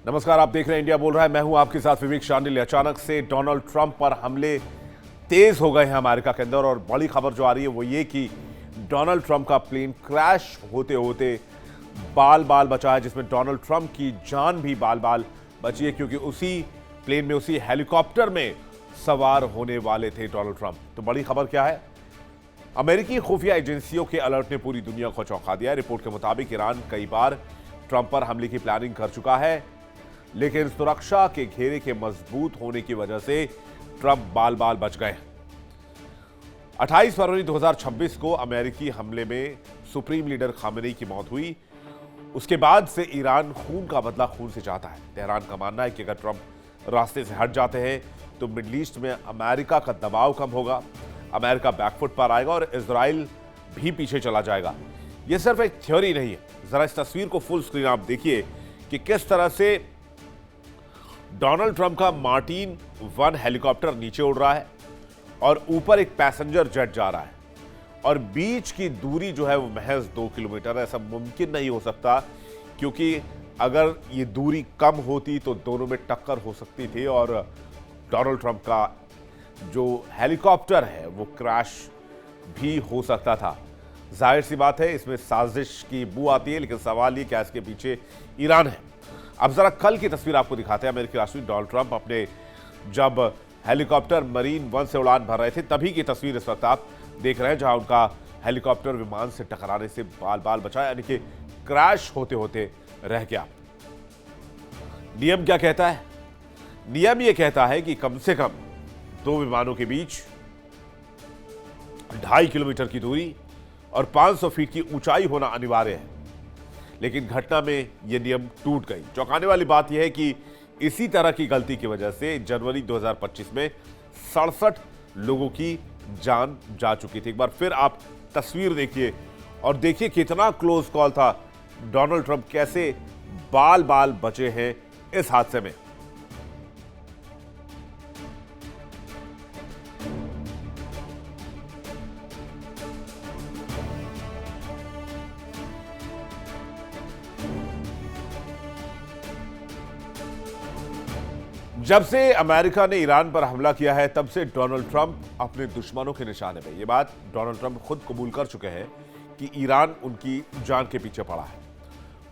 नमस्कार, आप देख रहे हैं इंडिया बोल रहा है। मैं हूं आपके साथ विवेक शांडिल। अचानक से डोनाल्ड ट्रंप पर हमले तेज हो गए हैं अमेरिका के अंदर और बड़ी खबर जो आ रही है वो ये कि डोनाल्ड ट्रंप का प्लेन क्रैश होते होते बाल बाल बचा है, जिसमें डोनाल्ड ट्रंप की जान भी बाल बाल बची है, क्योंकि उसी प्लेन में, उसी हेलीकॉप्टर में सवार होने वाले थे डोनाल्ड ट्रंप। तो बड़ी खबर क्या है? अमेरिकी खुफिया एजेंसियों के अलर्ट ने पूरी दुनिया को चौंका दिया। रिपोर्ट के मुताबिक ईरान कई बार ट्रंप पर हमले की प्लानिंग कर चुका है, लेकिन सुरक्षा के घेरे के मजबूत होने की वजह से ट्रंप बाल बाल बच गए। 28 फरवरी 2026 को अमेरिकी हमले में सुप्रीम लीडर खामेनी की मौत हुई। उसके बाद से ईरान खून का बदला खून से चाहता है। तेहरान का मानना है कि अगर ट्रंप रास्ते से हट जाते हैं तो मिडल ईस्ट में अमेरिका का दबाव कम होगा, अमेरिका बैकफुट पर आएगा और इजराइल भी पीछे चला जाएगा। यह सिर्फ एक थ्योरी नहीं है। जरा इस तस्वीर को फुल स्क्रीन आप देखिए कि किस तरह से डोनाल्ड ट्रंप का मार्टिन 1 हेलीकॉप्टर नीचे उड़ रहा है और ऊपर एक पैसेंजर जेट जा रहा है और बीच की दूरी जो है वो महज 2 किलोमीटर है। ऐसा मुमकिन नहीं हो सकता, क्योंकि अगर ये दूरी कम होती तो दोनों में टक्कर हो सकती थी और डोनाल्ड ट्रंप का जो हेलीकॉप्टर है वो क्रैश भी हो सकता था। जाहिर सी बात है, इसमें साजिश की बू आती है, लेकिन सवाल ये क्या इसके पीछे ईरान है। अब जरा कल की तस्वीर आपको दिखाते हैं। अमेरिकी राष्ट्रपति डोनाल्ड ट्रंप अपने जब हेलीकॉप्टर मरीन 1 से उड़ान भर रहे थे तभी की तस्वीर इस वक्त आप देख रहे हैं, जहां उनका हेलीकॉप्टर विमान से टकराने से बाल बाल बचा, यानी कि क्रैश होते होते रह गया। नियम क्या कहता है? नियम यह कहता है कि कम से कम 2 विमानों के बीच 2.5 किलोमीटर की दूरी और 500 फीट की ऊंचाई होना अनिवार्य है, लेकिन घटना में यह नियम टूट गई। चौंकाने वाली बात यह है कि इसी तरह की गलती की वजह से जनवरी 2025 में 67 लोगों की जान जा चुकी थी। एक बार फिर आप तस्वीर देखिए और देखिए कितना क्लोज कॉल था। डोनाल्ड ट्रंप कैसे बाल बाल बचे हैं इस हादसे में। जब से अमेरिका ने ईरान पर हमला किया है तब से डोनाल्ड ट्रंप अपने दुश्मनों के निशाने पे। ये बात डोनाल्ड ट्रंप खुद कबूल कर चुके हैं कि ईरान उनकी जान के पीछे पड़ा है।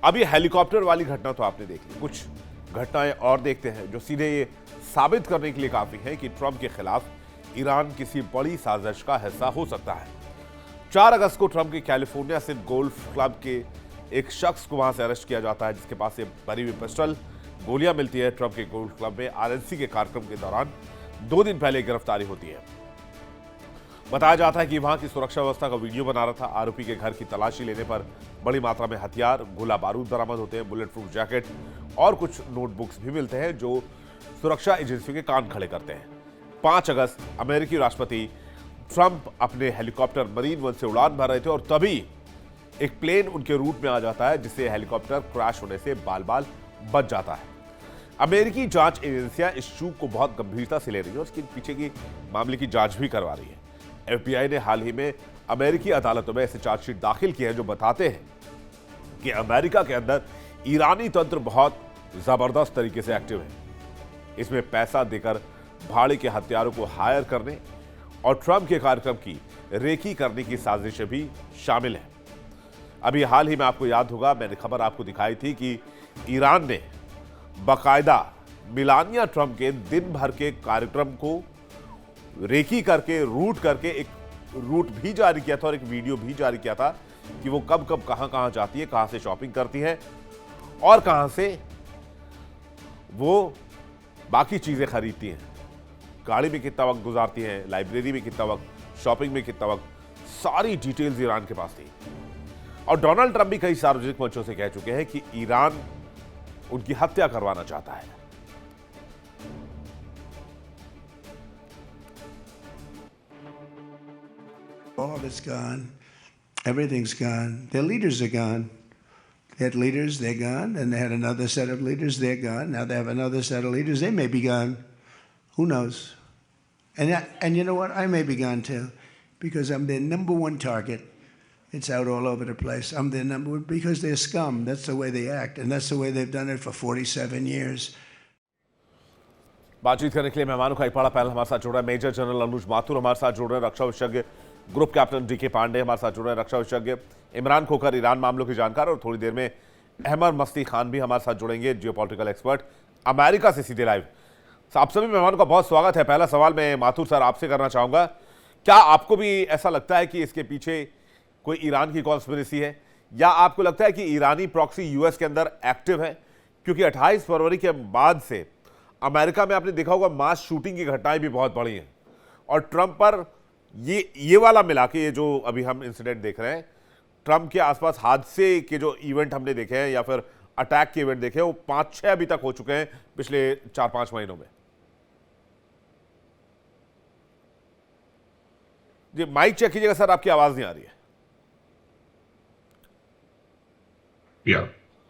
अब ये हेलीकॉप्टर वाली घटना तो आपने देख ली, कुछ घटनाएं और देखते हैं जो सीधे ये साबित करने के लिए काफी है कि ट्रंप के खिलाफ ईरान किसी बड़ी साजिश का हिस्सा हो सकता है। 4 अगस्त को ट्रंप के कैलिफोर्निया स्थित गोल्फ क्लब के एक शख्स को वहां से अरेस्ट किया जाता है, जिसके पास से भरी हुई पिस्टल, गोलियां मिलती है। ट्रंप के गोल्फ क्लब में आरएनसी के कार्यक्रम के दौरान 2 दिन पहले गिरफ्तारी होती है। बताया जाता है कि वहां की सुरक्षा व्यवस्था का वीडियो बना रहा था। आरोपी के घर की तलाशी लेने पर बड़ी मात्रा में हथियार, गोला बारूद बरामद होते हैं, बुलेट प्रूफ जैकेट और कुछ नोटबुक्स भी मिलते हैं जो सुरक्षा एजेंसियों के कान खड़े करते हैं। 5 अगस्त अमेरिकी राष्ट्रपति ट्रंप अपने हेलीकॉप्टर मरीन 1 से उड़ान भर रहे थे और तभी एक प्लेन उनके रूट में आ जाता है, जिससे हेलीकॉप्टर क्रैश होने से बाल बाल बच जाता है। अमेरिकी जांच एजेंसियां इस चूक को बहुत गंभीरता से ले रही है और इसके पीछे की मामले की जांच भी करवा रही है। एफबीआई ने हाल ही में अमेरिकी अदालतों में ऐसे चार्जशीट दाखिल किए हैं जो बताते हैं कि अमेरिका के अंदर ईरानी तंत्र बहुत जबरदस्त तरीके से एक्टिव है। इसमें पैसा देकर भाड़े के हथियारों को हायर करने और ट्रंप के कार्यक्रम की रेकी करने की साजिशें भी शामिल है। अभी हाल ही में आपको याद होगा, मैंने खबर आपको दिखाई थी कि ईरान ने बाकायदा मिलानिया ट्रंप के दिन भर के कार्यक्रम को रेकी करके, रूट करके एक रूट भी जारी किया था और एक वीडियो भी जारी किया था कि वो कब कब कहां जाती है, कहां से शॉपिंग करती है और कहां से वो बाकी चीजें खरीदती हैं, गाड़ी में कितना वक्त गुजारती हैं, लाइब्रेरी में कितना वक्त, शॉपिंग में कितना वक्त, सारी डिटेल्स ईरान के पास थी। और डोनाल्ड ट्रंप भी कई सार्वजनिक मंचों से कह चुके हैं कि ईरान उनकी हत्या करवाना चाहता है। All of it's gone. Everything's gone. Their leaders are gone. They had leaders, they're gone. And they had another set of leaders, they're gone. Now they have another set of leaders, they may be gone. Who knows? And you know what? I may be gone too, because I'm their number one target. It's out all over the place. I'm their number because they're scum. That's the way they act, and that's the way they've done it for 47 years. बातचीत करने के लिए मेहमानों का एक बड़ा panel हमारे साथ जुड़ रहा है। मेजर जनरल अनुज माथुर हमारे साथ जुड़ रहे हैं, रक्षा विशेषज्ञ ग्रुप कैप्टन डीके पांडे हमारे साथ जुड़ रहे हैं, रक्षा विशेषज्ञ इमरान खोखर, ईरान मामलों की जानकार, और थोड़ी देर में अहमद मस्ती खान भी हमारे साथ जुड़ेंगे, जियोपॉलिटिकल एक्सपर्ट अमेरिका से सीधे लाइव। आप सभी मेहमानों का बहुत स्वागत है। पहला सवाल मैं माथुर सर आपसे करना चाहूंगा, क्या आपको भी ऐसा लगता है कि इसके पीछे कोई ईरान की कॉन्स्पिरेसी है, या आपको लगता है कि ईरानी प्रॉक्सी यूएस के अंदर एक्टिव है? क्योंकि 28 फरवरी के बाद से अमेरिका में आपने देखा होगा मास शूटिंग की घटनाएं भी बहुत बढ़ी हैं, और ट्रंप पर ये वाला मिला के, ये जो अभी हम इंसिडेंट देख रहे हैं, ट्रंप के आसपास हादसे के जो इवेंट हमने देखे हैं या फिर अटैक के इवेंट देखे हैं, वो 5-6 अभी तक हो चुके हैं पिछले 4-5 महीनों में। जी माइक चेक कीजिएगा सर, आपकी आवाज नहीं आ रही है।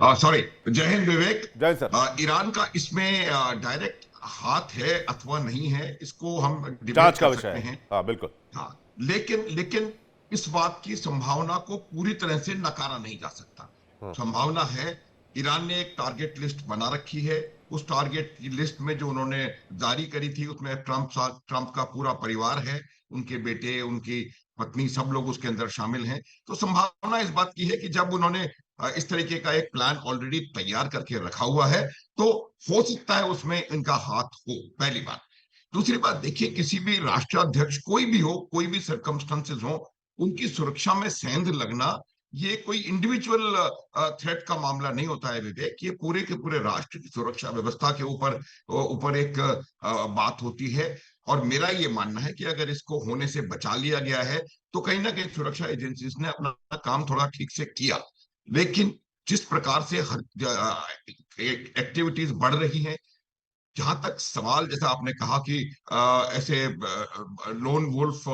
सॉरी। जय हिंद विवेक। जय सर। ईरान का इसमें डायरेक्ट हाथ है अथवा नहीं है, इसको हम डिबेट जांच का कर विषय सकते है। हैं। हाँ बिल्कुल। हाँ, लेकिन इस बात की संभावना को पूरी तरह से नकारा नहीं जा सकता। संभावना है। ईरान ने एक टारगेट लिस्ट बना रखी है। उस टारगेट की लिस्ट में जो उन्होंने जारी करी थी, उसमें ट्रंप का पूरा परिवार है, उनके बेटे, उनकी पत्नी, सब लोग उसके अंदर शामिल हैं। तो संभावना इस बात की है कि जब उन्होंने इस तरीके का एक प्लान ऑलरेडी तैयार करके रखा हुआ है, तो हो सकता है उसमें इनका हाथ हो, पहली बात। दूसरी बात, देखिए, किसी भी राष्ट्राध्यक्ष, कोई भी हो, कोई भी सर्कमस्टेंसेस हो, उनकी सुरक्षा में सेंध लगना ये कोई इंडिविजुअल थ्रेट का मामला नहीं होता है विवेक। ये पूरे के पूरे राष्ट्र की सुरक्षा व्यवस्था के ऊपर एक बात होती है। और मेरा ये मानना है कि अगर इसको होने से बचा लिया गया है, तो कहीं ना कहीं सुरक्षा एजेंसीज ने अपना काम थोड़ा ठीक से किया। लेकिन जिस प्रकार से एक्टिविटीज बढ़ रही हैं, जहां तक सवाल, जैसा आपने कहा कि ऐसे लोन वुल्फ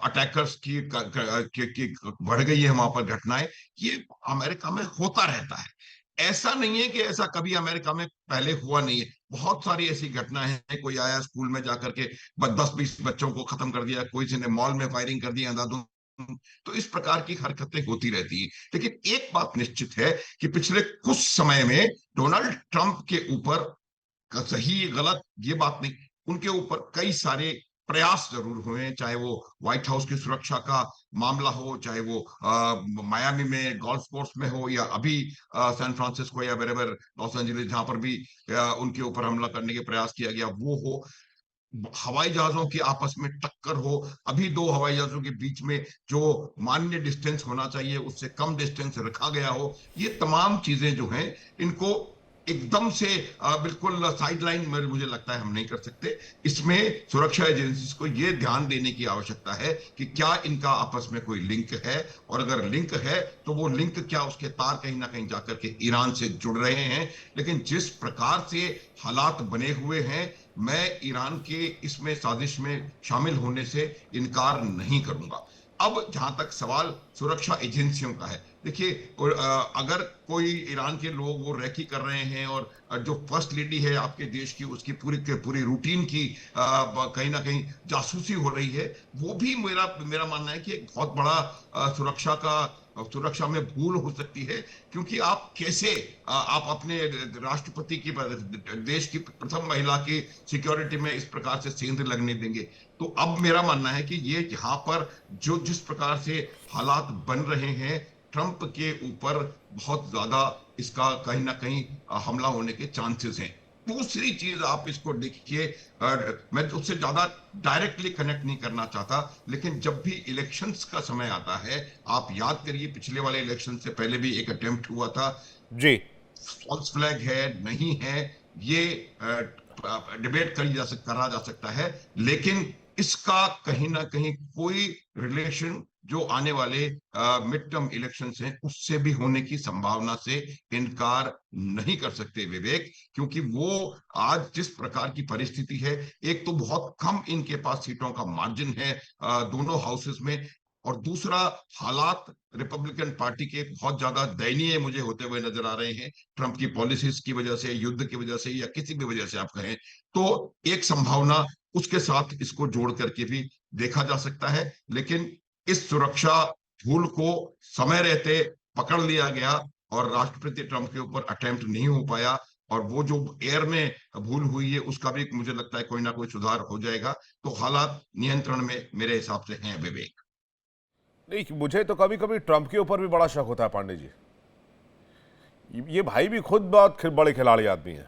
अटैकर्स की बढ़ गई है वहां पर घटनाएं, ये अमेरिका में होता रहता है। ऐसा नहीं है कि ऐसा कभी अमेरिका में पहले हुआ नहीं है। बहुत सारी ऐसी घटनाएं हैं। कोई आया स्कूल में जाकर के 10-20 बच्चों को खत्म कर दिया, कोई ने मॉल में फायरिंग कर दी, अंधाधुंध। तो इस प्रकार की हरकतें होती रहती हैं। लेकिन एक बात निश्चित है कि पिछले कुछ समय में डोनाल्ड ट्रंप के ऊपर, सही गलत ये बात नहीं, उनके ऊपर कई सारे प्रयास जरूर हुए हैं, चाहे वो व्हाइट हाउस की सुरक्षा का मामला हो, चाहे वो मायामी में गोल्फ कोर्स में हो, या अभी सैन फ्रांसिस्को या वेरेवर लॉस एंजलिस, जहां पर भी उनके ऊपर हमला करने के प्रयास किया गया वो हो, हवाई जहाजों की आपस में टक्कर हो, अभी दो हवाई जहाजों के बीच में जो मान्य डिस्टेंस होना चाहिए उससे कम डिस्टेंस रखा गया हो, ये तमाम चीजें जो हैं, इनको एकदम से बिल्कुल साइडलाइन में मुझे लगता है हम नहीं कर सकते। इसमें सुरक्षा एजेंसीज को ये ध्यान देने की आवश्यकता है कि क्या इनका आपस में कोई लिंक है, और अगर लिंक है तो वो लिंक क्या, उसके तार कहीं ना कहीं जाकर के ईरान से जुड़ रहे हैं। लेकिन जिस प्रकार से हालात बने हुए हैं, मैं ईरान के इसमें साजिश में शामिल होने से इनकार नहीं करूंगा। अब जहां तक सवाल सुरक्षा एजेंसियों का है, देखिए, अगर कोई ईरान के लोग वो रैकी कर रहे हैं, और जो फर्स्ट लेडी है आपके देश की, उसकी पूरी रूटीन की कहीं ना कहीं जासूसी हो रही है, वो भी मेरा मानना है कि एक बहुत बड़ा सुरक्षा में भूल हो सकती है। क्योंकि आप कैसे आप अपने राष्ट्रपति की, देश की प्रथम महिला की सिक्योरिटी में इस प्रकार से सेंध लगने देंगे? तो अब मेरा मानना है कि ये यहाँ पर जिस प्रकार से हालात बन रहे हैं, ट्रंप के ऊपर बहुत ज्यादा इसका कहीं ना कहीं हमला होने के चांसेस हैं। दूसरी चीज आप इसको देखिए, मैं उससे ज्यादा डायरेक्टली कनेक्ट नहीं करना चाहता, लेकिन जब भी इलेक्शंस का समय आता है, आप याद करिए पिछले वाले इलेक्शन से पहले भी एक अटेम्प्ट हुआ था जी। फॉल्स फ्लैग है नहीं है, ये डिबेट करा जा सकता है, लेकिन इसका कहीं ना कहीं कोई रिलेशन जो आने वाले मिड टर्म इलेक्शंस हैं उससे भी होने की संभावना से इनकार नहीं कर सकते विवेक। क्योंकि वो आज जिस प्रकार की परिस्थिति है, एक तो बहुत कम इनके पास सीटों का मार्जिन है दोनों हाउसेस में, और दूसरा हालात रिपब्लिकन पार्टी के बहुत ज्यादा दयनीय मुझे होते हुए नजर आ रहे हैं, ट्रंप की पॉलिसीज की वजह से, युद्ध की वजह से, या किसी भी वजह से आप कहें। तो एक संभावना उसके साथ इसको जोड़ करके भी देखा जा सकता है। लेकिन इस सुरक्षा भूल को समय रहते पकड़ लिया गया और राष्ट्रपति ट्रंप के ऊपर अटेम्प्ट नहीं हो पाया, और वो जो एयर में भूल हुई है उसका भी मुझे लगता है कोई ना कोई सुधार हो जाएगा। तो हालात नियंत्रण में मेरे हिसाब से हैं विवेक। नहीं, मुझे तो कभी कभी ट्रंप के ऊपर भी बड़ा शक होता है पांडे जी। ये भाई भी खुद बहुत बड़े खिलाड़ी आदमी है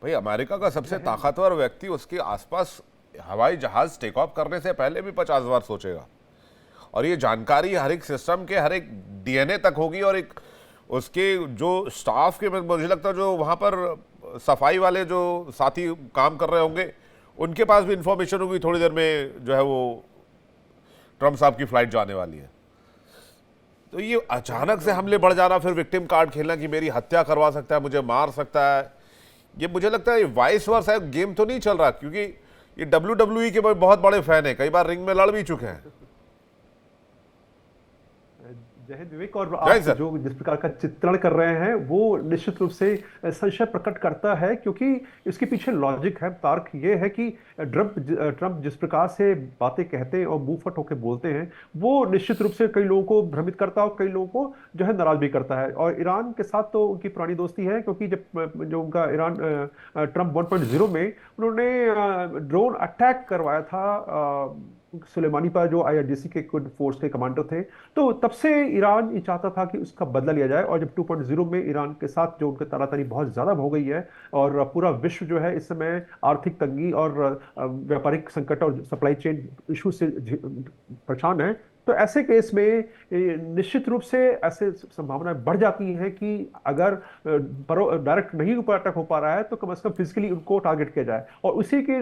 भाई। अमेरिका का सबसे ताकतवर व्यक्ति उसके आसपास हवाई जहाज टेक ऑफ करने से पहले भी 50 बार सोचेगा, और ये जानकारी हर एक सिस्टम के हर एक डीएनए तक होगी, और एक उसके जो स्टाफ के, मुझे लगता है जो वहाँ पर सफाई वाले जो साथी काम कर रहे होंगे उनके पास भी इंफॉर्मेशन होगी थोड़ी देर में जो है वो ट्रम्प साहब की फ्लाइट जाने वाली है। तो ये अचानक से हमले बढ़ जाना, फिर विक्टिम कार्ड खेलना कि मेरी हत्या करवा सकता है, मुझे मार सकता है, ये मुझे लगता है वाइस वर्सा गेम तो नहीं चल रहा, क्योंकि ये WWE के बहुत बड़े फैन है, कई बार रिंग में लड़ भी चुके हैं। जय हिंद विवेक। और आप जो जिस प्रकार का चित्रण कर रहे हैं वो निश्चित रूप से संशय प्रकट करता है, क्योंकि इसके पीछे लॉजिक है, तर्क ये है कि ट्रंप जिस प्रकार से बातें कहते हैं और मुंह फट होकर बोलते हैं वो निश्चित रूप से कई लोगों को भ्रमित करता है और कई लोगों को जो है नाराज भी करता है। और ईरान के साथ तो उनकी पुरानी दोस्ती है, क्योंकि जब जो उनका ईरान ट्रंप 1.0 में उन्होंने ड्रोन अटैक करवाया था सुलेमानी पर, जो आईआरजीसी के कुछ फोर्स के कमांडर थे, तो तब से ईरान ये चाहता था कि उसका बदला लिया जाए। और जब 2.0 में ईरान के साथ जो उनकी तनातनी बहुत ज्यादा हो गई है और पूरा विश्व जो है इस समय आर्थिक तंगी और व्यापारिक संकट और सप्लाई चेन इशू से परेशान है, तो ऐसे केस में निश्चित रूप से ऐसे संभावनाएं बढ़ जाती हैं कि अगर डायरेक्ट नहीं ऊपर अटैक हो पा रहा है तो कम से कम फिजिकली उनको टारगेट किया जाए। और उसी के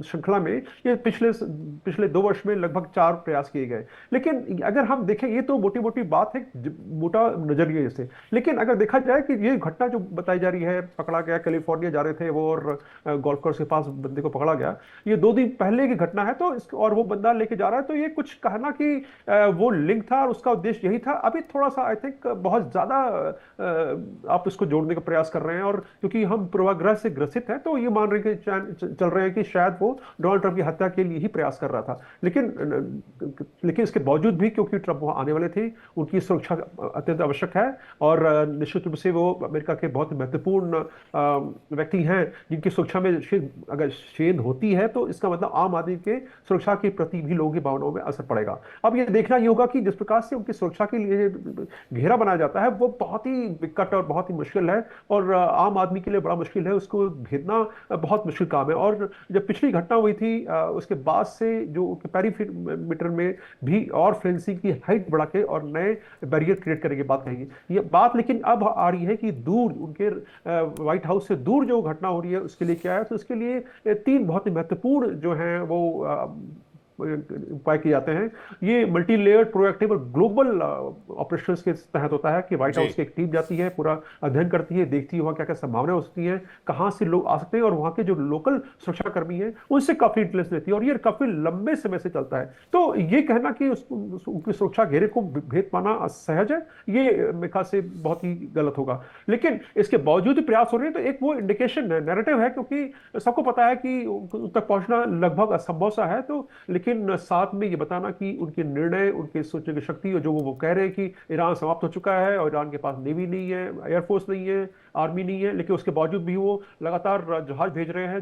श्रृंखला में ये पिछले 2 वर्ष में लगभग 4 प्रयास किए गए। लेकिन अगर हम देखें, ये तो मोटी मोटी बात है, मोटा नजरिए से, लेकिन अगर देखा जाए कि ये घटना जो बताई जा रही है, पकड़ा गया, कैलिफोर्निया जा रहे थे वो और गोल्फ कोर्स के पास बंदे को पकड़ा गया, ये 2 दिन पहले की घटना है, तो और वो बंदा लेके जा रहा है, तो ये कुछ कहना कि वो लिंक था और उसका उद्देश्य यही था, अभी थोड़ा सा आई थिंक बहुत ज्यादा आप इसको जोड़ने का प्रयास कर रहे हैं। और क्योंकि हम पूर्वाग्रह से ग्रसित हैं तो ये मान रहे चल रहे हैं कि शायद वो डोनाल्ड ट्रंप की हत्या के लिए ही प्रयास कर रहा था। लेकिन इसके बावजूद भी, क्योंकि ट्रंप वहां आने वाले थे, उनकी सुरक्षा अत्यंत आवश्यक है। और निश्चित रूप से वो अमेरिका के बहुत महत्वपूर्ण व्यक्ति हैं जिनकी सुरक्षा में अगर शेद होती है तो इसका मतलब आम आदमी के सुरक्षा के प्रति भी लोगों की भावनाओं में असर पड़ेगा। अब ये देखना ये होगा कि जिस प्रकार से उनकी सुरक्षा के लिए घेरा बनाया जाता है वो बहुत ही विकट और बहुत ही मुश्किल है, और आम आदमी के लिए बड़ा मुश्किल है, उसको भेदना बहुत मुश्किल काम है। और जब पिछली घटना हुई थी उसके बाद से जो पेरीमीटर में भी और फेंसिंग की हाइट बढ़ा के और नए बैरियर क्रिएट करने की बात कहेंगे ये बात, लेकिन अब आ रही है कि दूर उनके व्हाइट हाउस से दूर जो घटना हो रही है उसके लिए क्या है, तो उसके लिए 3 बहुत ही महत्वपूर्ण जो हैं वो उपाय किए जाते हैं। ये मल्टी लेयर्ड, प्रोएक्टिव और ग्लोबल ऑपरेशंस के तहत होता है कि व्हाइट हाउस की एक टीम जाती है, पूरा अध्ययन करती है, देखती है वहाँ क्या क्या संभावनाएं हो सकती हैं, कहाँ से लोग आ सकते हैं, और वहाँ के जो लोकल सुरक्षा कर्मी हैं उनसे काफी इंटेलिजेंस लेती है, और ये काफी लंबे समय से चलता है। तो ये कहना कि उनकी सुरक्षा घेरे को भेद पाना सहज है, ये मेरे ख्याल से बहुत ही गलत होगा। लेकिन इसके बावजूद प्रयास हो रहे हैं तो एक वो इंडिकेशन है, नैरेटिव है, क्योंकि सबको पता है कि उन तक पहुंचना लगभग असंभव सा है। तो लेकिन साथ में ये बताना कि उनके निर्णय, उनके सोचने की शक्ति, और जो वो कह रहे हैं कि ईरान समाप्त हो चुका है और ईरान के पास नेवी नहीं है, एयरफोर्स नहीं है, आर्मी नहीं है, लेकिन उसके बावजूद भी वो लगातार जहाज भेज रहे हैं,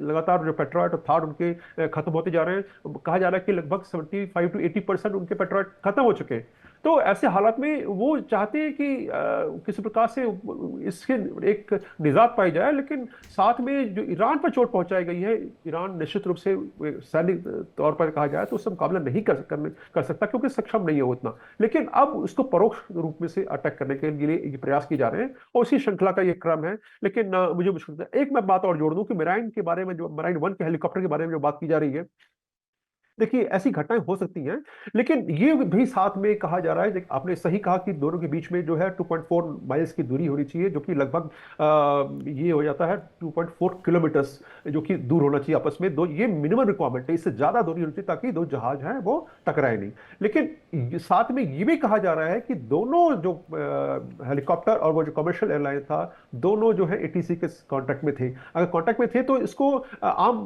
लगातार जो पेट्रोइट और थार्ड उनके खत्म होते जा रहे हैं। कहा जा रहा है कि लगभग 75 to 80% उनके पेट्रोइट खत्म हो चुके हैं। तो ऐसे हालात में वो चाहते हैं कि किसी प्रकार से इसके एक निजात पाई जाए, लेकिन साथ में जो ईरान पर चोट पहुंचाई गई है, ईरान निश्चित रूप से सैनिक तौर पर कहा जाए तो उससे मुकाबला नहीं कर सकता, क्योंकि सक्षम नहीं है वो इतना। लेकिन अब उसको परोक्ष रूप में से अटैक करने के लिए ये प्रयास किए जा रहे हैं, और उसी श्रृंखला का ये क्रम है। लेकिन मुझे मुश्किल है, एक मैं बात और जोड़ दूं कि मेराइन के बारे में, जो मेराइन 1 के हेलीकॉप्टर के बारे में जो बात की जा रही है, देखिए ऐसी घटनाएं हो सकती हैं, लेकिन ये भी साथ में कहा जा रहा है, आपने सही कहा कि दोनों के बीच में जो है 2.4 माइल्स की दूरी होनी चाहिए, जो कि लगभग ये हो जाता है 2.4 किलोमीटर्स, जो कि दूर होना चाहिए आपस में। दो, ये मिनिमम रिक्वायरमेंट है, इससे ज्यादा दूरी होनी चाहिए ताकि 2 जहाज हैं वो टकराए नहीं। लेकिन साथ में ये भी कहा जा रहा है कि दोनों जो हेलीकॉप्टर और वो जो कमर्शियल एयरलाइन था, दोनों जो है एटीसी के कॉन्टैक्ट में थे। अगर कॉन्टैक्ट में थे तो इसको आम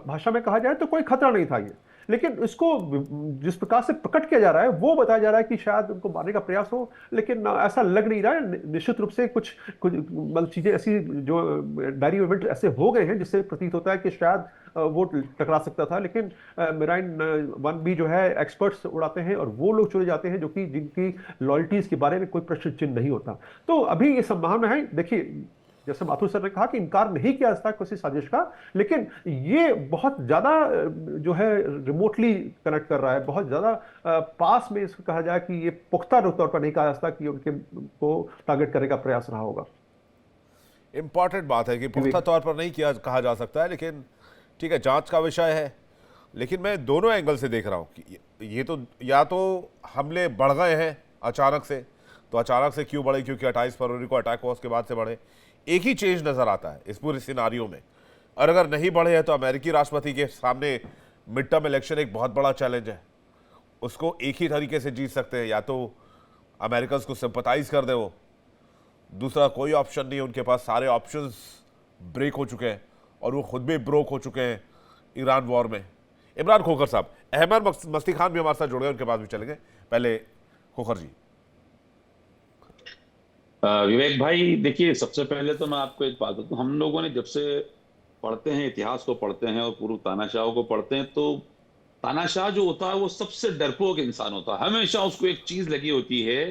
भाषा में कहा जाए तो कोई खतरा नहीं था ये। लेकिन इसको जिस प्रकार से प्रकट किया जा रहा है वो बताया जा रहा है कि शायद उनको मारने का प्रयास हो, लेकिन ऐसा लग नहीं रहा है। निश्चित रूप से कुछ कुछ मतलब चीजें ऐसी जो डायरी इवेंट ऐसे हो गए हैं जिससे प्रतीत होता है कि शायद वो टकरा सकता था, लेकिन मेराइन 1B जो है एक्सपर्ट्स उड़ाते हैं और वो लोग चुने जाते हैं जो कि जिनकी लॉयल्टीज के बारे में कोई प्रश्न चिन्ह नहीं होता। तो अभी ये संभावना है, देखिए जैसे माथुर सर ने कहा कि इनकार नहीं किया जा सकता किसी साजिश का, लेकिन ये बहुत ज्यादा जो है रिमोटली कनेक्ट कर रहा है, बहुत ज्यादा पास में इसको कहा जाए कि ये पुख्ता तौर पर नहीं कहा जा सकता कि उनके को टारगेट करने का प्रयास रहा होगा। इंपॉर्टेंट बात है कि पुख्ता तौर पर नहीं किया कहा जा सकता है, लेकिन ठीक है जांच का विषय है। लेकिन मैं दोनों एंगल से देख रहा हूं कि ये तो या तो हमले बढ़ गए हैं अचानक से, तो अचानक से क्यों बढ़े, क्योंकि 28 फरवरी को अटैक हुआ उसके बाद से बढ़े। एक ही चेंज नजर आता है इस पूरे सिनारियो में, और अगर नहीं बढ़े हैं तो अमेरिकी राष्ट्रपति के सामने मिड टर्म इलेक्शन एक बहुत बड़ा चैलेंज है। उसको एक ही तरीके से जीत सकते हैं, या तो अमेरिकन को सिंपथाइज कर दे वो, दूसरा कोई ऑप्शन नहीं है उनके पास, सारे ऑप्शंस ब्रेक हो चुके हैं और वो खुद भी ब्रोक हो चुके हैं ईरान वॉर में। इमरान खोखर साहब, अहमद मस्ती खान भी हमारे साथ जुड़ गए, उनके पास भी चलेंगे। पहले खोखर जी। विवेक भाई देखिए, सबसे पहले तो मैं आपको एक बात बताऊं, हम लोगों ने जब से पढ़ते हैं, इतिहास को पढ़ते हैं और पूर्व तानाशाहों को पढ़ते हैं, तो तानाशाह जो होता है वो सबसे डरपोक इंसान होता है। हमेशा उसको एक चीज लगी होती है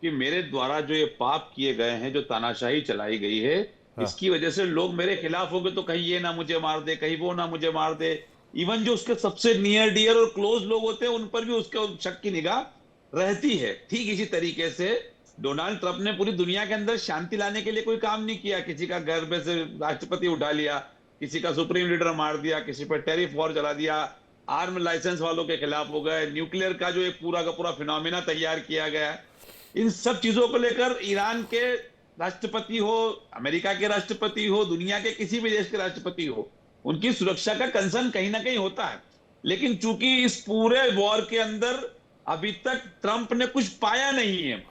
कि मेरे द्वारा जो ये पाप किए गए हैं, जो तानाशाही चलाई गई है, इसकी वजह से लोग मेरे खिलाफ होंगे, तो कहीं ये ना मुझे मार दे, कहीं वो ना मुझे मार दे। इवन जो उसके सबसे नियर डियर और क्लोज लोग होते हैं उन पर भी उसके शक की निगाह रहती है। ठीक इसी तरीके से डोनाल्ड ट्रंप ने पूरी दुनिया के अंदर शांति लाने के लिए कोई काम नहीं किया। किसी का घर में से राष्ट्रपति उठा लिया, किसी का सुप्रीम लीडर मार दिया, किसी पर टेरिफ वॉर चला दिया, आर्म लाइसेंस वालों के खिलाफ हो गए, न्यूक्लियर का जो एक पूरा का पूरा फिनोमिना तैयार किया गया। इन सब चीजों को लेकर ईरान के राष्ट्रपति हो, अमेरिका के राष्ट्रपति हो, दुनिया के किसी भी देश के राष्ट्रपति हो, उनकी सुरक्षा का कंसर्न कहीं ना कहीं होता है। लेकिन चूंकि इस पूरे वॉर के अंदर अभी तक ट्रंप ने कुछ पाया नहीं है,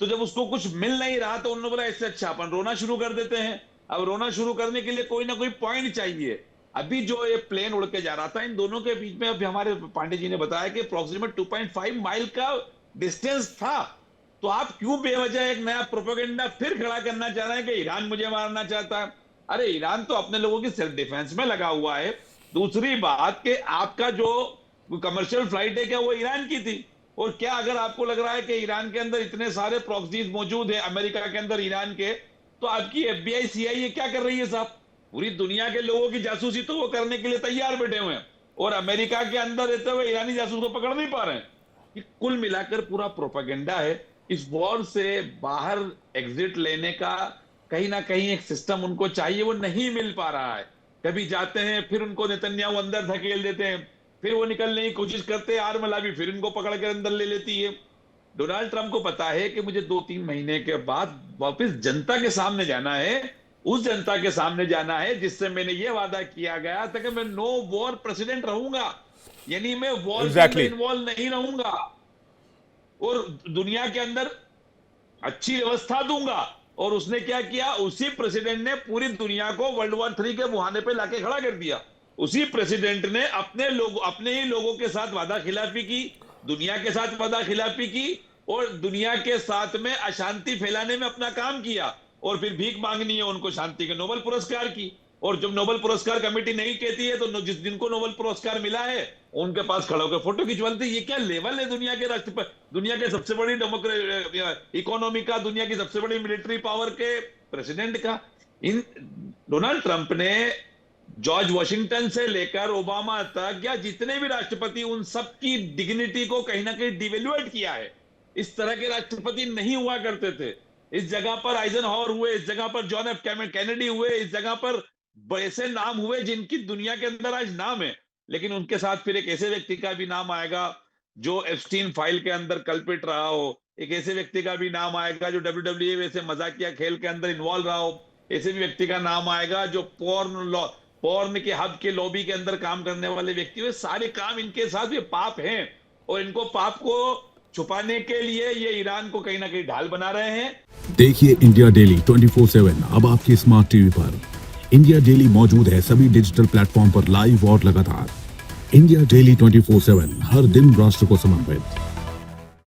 तो जब उसको कुछ मिल नहीं रहा तो उन्होंने बोला इससे अच्छा अपन रोना शुरू कर देते हैं। अब रोना शुरू करने के लिए कोई ना कोई पॉइंट चाहिए। अभी जो ये प्लेन उड़ के जा रहा था, इन दोनों के बीच में, अभी हमारे पांडे जी ने बताया कि अप्रोक्सीमेट 2.5 माइल का डिस्टेंस था। तो आप क्यों बेवजह एक नया प्रोपेगेंडा फिर खड़ा करना चाह रहे हैं कि ईरान मुझे मारना चाहता है? अरे ईरान तो अपने लोगों की सेल्फ डिफेंस में लगा हुआ है। दूसरी बात कि आपका जो कमर्शियल फ्लाइट है क्या वो ईरान की थी? और क्या अगर आपको लग रहा है कि ईरान के अंदर इतने सारे प्रॉक्सीज मौजूद है अमेरिका के अंदर ईरान के, तो आपकी FBI CIA क्या कर रही है साहब? पूरी दुनिया के लोगों की जासूसी तो वो करने के लिए तैयार बैठे हुए हैं, और अमेरिका के अंदर रहते हुए ईरानी जासूस को पकड़ नहीं पा रहे हैं। कि कुल मिलाकर पूरा प्रोपेगेंडा है। इस वॉर से बाहर एग्जिट लेने का कहीं ना कहीं एक सिस्टम उनको चाहिए, वो नहीं मिल पा रहा है। कभी जाते हैं, फिर उनको नेतन्याहू अंदर धकेल देते हैं, फिर वो निकलने की कोशिश करते हैं, आर्म लॉबी फिर इनको पकड़ कर अंदर ले लेती है। डोनाल्ड ट्रंप को पता है कि मुझे 2-3 महीने के बाद वापस जनता के सामने जाना है, उस जनता के सामने जाना है जिससे मैंने ये वादा किया गया था कि मैं नो वॉर प्रेसिडेंट रहूंगा, यानी मैं वॉर में इन्वॉल्व नहीं रहूंगा और दुनिया के अंदर अच्छी व्यवस्था दूंगा। और उसने क्या किया? उसी प्रेसिडेंट ने पूरी दुनिया को वर्ल्ड वॉर 3 के मुहाने पे लाके खड़ा कर दिया। उसी प्रेसिडेंट ने अपने ही लोगों के साथ वादा खिलाफी की, दुनिया के साथ वादा खिलाफी की और दुनिया के साथ में अशांति फैलाने में अपना काम किया, और फिर भीख मांगनी है उनको शांति के नोबेल पुरस्कार की। और जब नोबेल पुरस्कार कमेटी नहीं कहती है तो जिस दिन को नोबेल पुरस्कार मिला है उनके पास खड़े होकर फोटो खिंचवाते। ये क्या लेवल है दुनिया के राष्ट्रपति, दुनिया के सबसे बड़ी इकोनॉमी का, दुनिया की सबसे बड़ी मिलिट्री पावर के प्रेसिडेंट का? इन डोनाल्ड ट्रंप ने जॉर्ज वॉशिंगटन से लेकर ओबामा तक या जितने भी राष्ट्रपति, उन सब की डिग्निटी को कहीं ना कहीं डिवेल्युएट किया है। इस तरह के राष्ट्रपति नहीं हुआ करते थे। इस जगह पर आइजनहावर हुए, इस जगह पर जॉन एफ कैनेडी हुए, इस जगह पर ऐसे नाम हुए जिनकी दुनिया के अंदर आज नाम है। लेकिन उनके साथ फिर एक ऐसे व्यक्ति का भी नाम आएगा जो एप्स्टीन फाइल के अंदर कल्पित रहा हो, एक ऐसे व्यक्ति का भी नाम आएगा जो WWE वैसे मजाकिया खेल के अंदर इन्वॉल्व रहा हो, ऐसे भी व्यक्ति का नाम आएगा जो पोर्न के हब के लॉबी के अंदर काम करने वाले व्यक्ति हुए। सारे काम इनके साथ ये पाप हैं, और इनको पाप को छुपाने के लिए ये ईरान को कहीं ना कहीं ढाल बना रहे हैं। देखिए इंडिया डेली 24/7 अब आपकी स्मार्ट टीवी पर। इंडिया डेली मौजूद है सभी डिजिटल प्लेटफॉर्म पर लाइव और लगातार। इंडिया डेली 24/7, हर दिन राष्ट्र को समर्पित।